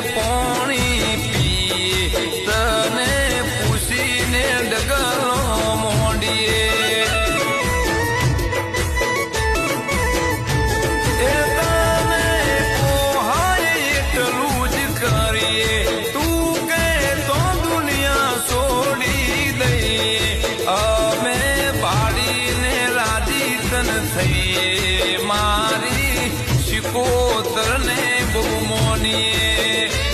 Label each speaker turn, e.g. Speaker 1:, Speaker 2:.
Speaker 1: પોણી પીએ તને પૂછીને ડગલો મોડીએ થઈએ મારી શિકોતર ને બહુ મોનીએ